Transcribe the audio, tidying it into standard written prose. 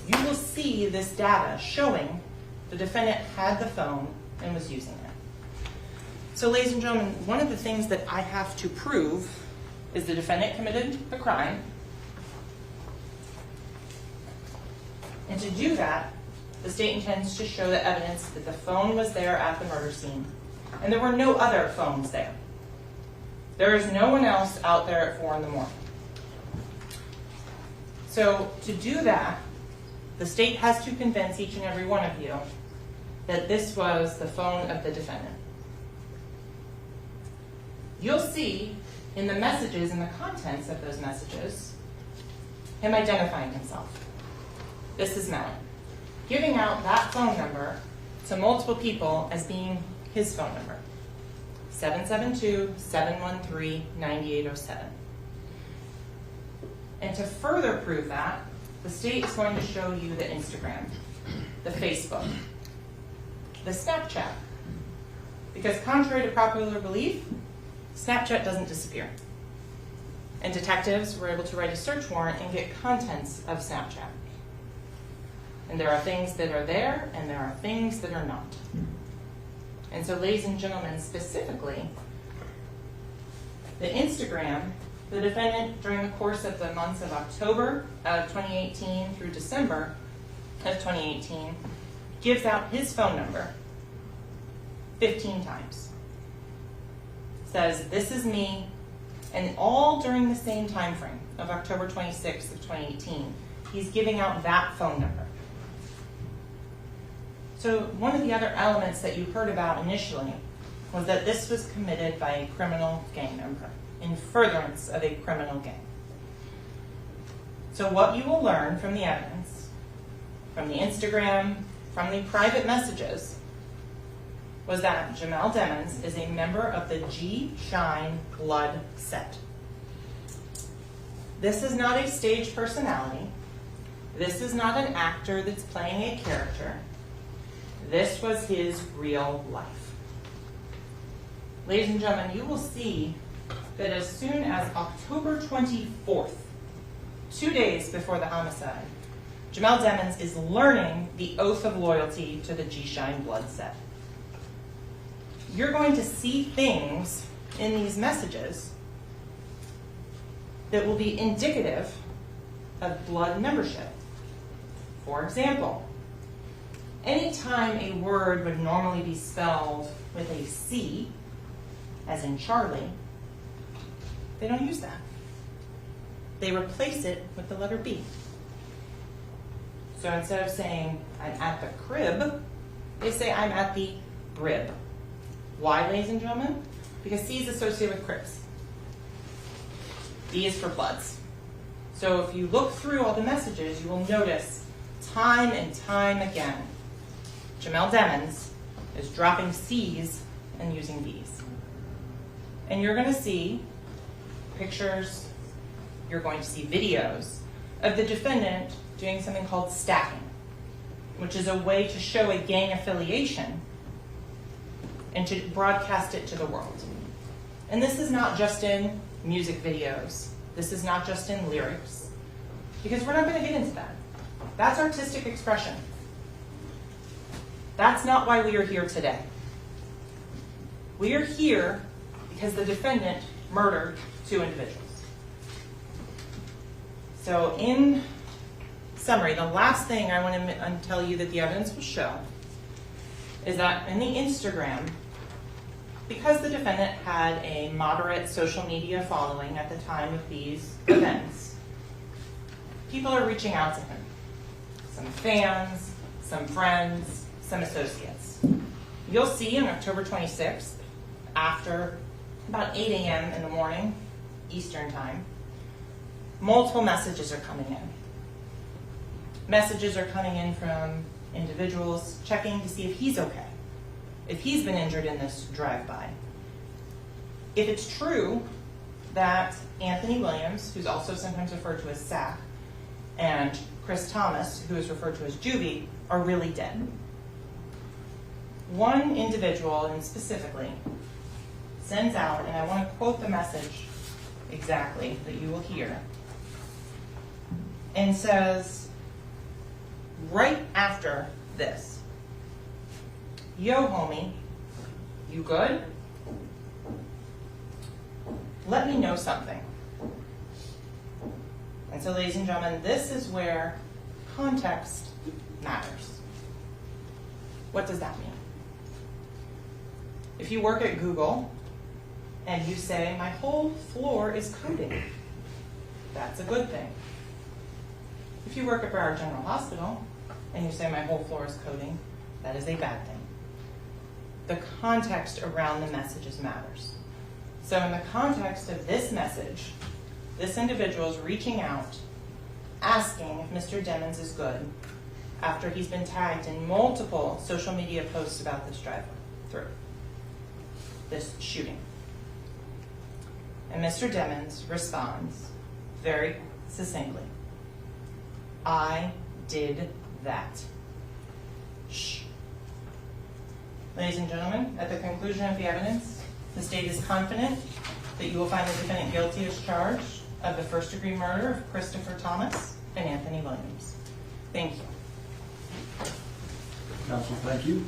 you will see this data showing the defendant had the phone and was using it. So ladies and gentlemen, one of the things that I have to prove is the defendant committed a crime. And to do that, the state intends to show the evidence that the phone was there at the murder scene and there were no other phones there. There is no one else out there at 4 in the morning. So to do that, the state has to convince each and every one of you that this was the phone of the defendant. You'll see in the messages and the contents of those messages him identifying himself. This is Melly, giving out that phone number to multiple people as being his phone number, 772-713-9807. And to further prove that, the state is going to show you the Instagram, the Facebook, the Snapchat. Because contrary to popular belief, Snapchat doesn't disappear. And detectives were able to write a search warrant and get contents of Snapchat. And there are things that are there, and there are things that are not. And so, ladies and gentlemen, specifically, the Instagram, the defendant, during the course of the months of October of 2018 through December of 2018, gives out his phone number 15 times. Says, this is me, and all during the same time frame of October 26th of 2018, he's giving out that phone number. So one of the other elements that you heard about initially was that this was committed by a criminal gang member in furtherance of a criminal gang. So what you will learn from the evidence, from the Instagram, from the private messages, was that Jamel Demons is a member of the G Shine Blood set. This is not a stage personality. This is not an actor that's playing a character. This was his real life. Ladies and gentlemen, you will see that as soon as October 24th, 2 days before the homicide, Jamel Demons is learning the oath of loyalty to the G Shine Blood set. You're going to see things in these messages that will be indicative of blood membership. For example, anytime a word would normally be spelled with a C, as in Charlie, they don't use that. They replace it with the letter B. So instead of saying, I'm at the crib, they say, I'm at the brib. Why, ladies and gentlemen? Because C is associated with cribs. B is for bloods. So if you look through all the messages, you will notice time and time again, Jamel Demons is dropping C's and using B's. And you're going to see pictures, you're going to see videos of the defendant doing something called stacking, which is a way to show a gang affiliation and to broadcast it to the world. And this is not just in music videos. This is not just in lyrics, because we're not going to get into that. That's artistic expression. That's not why we are here today. We are here because the defendant murdered 2 individuals. So in summary, the last thing I want to tell you that the evidence will show is that in the Instagram, because the defendant had a moderate social media following at the time of these events, people are reaching out to him. Some fans, some friends, some associates. You'll see on October 26th, after about 8 a.m. in the morning, Eastern time, multiple messages are coming in. Messages are coming in from individuals checking to see if he's okay, if he's been injured in this drive-by. If it's true that Anthony Williams, who's also sometimes referred to as Sack, and Chris Thomas, who is referred to as Juvie, are really dead. One individual, and specifically, sends out, and I want to quote the message exactly that you will hear, and says, right after this. Yo, homie, you good? Let me know something. And so, ladies and gentlemen, this is where context matters. What does that mean? If you work at Google and you say, my whole floor is coding, that's a good thing. If you work at Broward General Hospital and you say, my whole floor is coding, that is a bad thing. The context around the messages matters. So in the context of this message, this individual is reaching out, asking if Mr. Demons is good after he's been tagged in multiple social media posts about this drive-through, this shooting. And Mr. Demons responds very succinctly, I did that. Shh. Ladies and gentlemen, at the conclusion of the evidence, the state is confident that you will find the defendant guilty as charged of the first-degree murder of Christopher Thomas and Anthony Williams. Thank you. Counsel, thank you.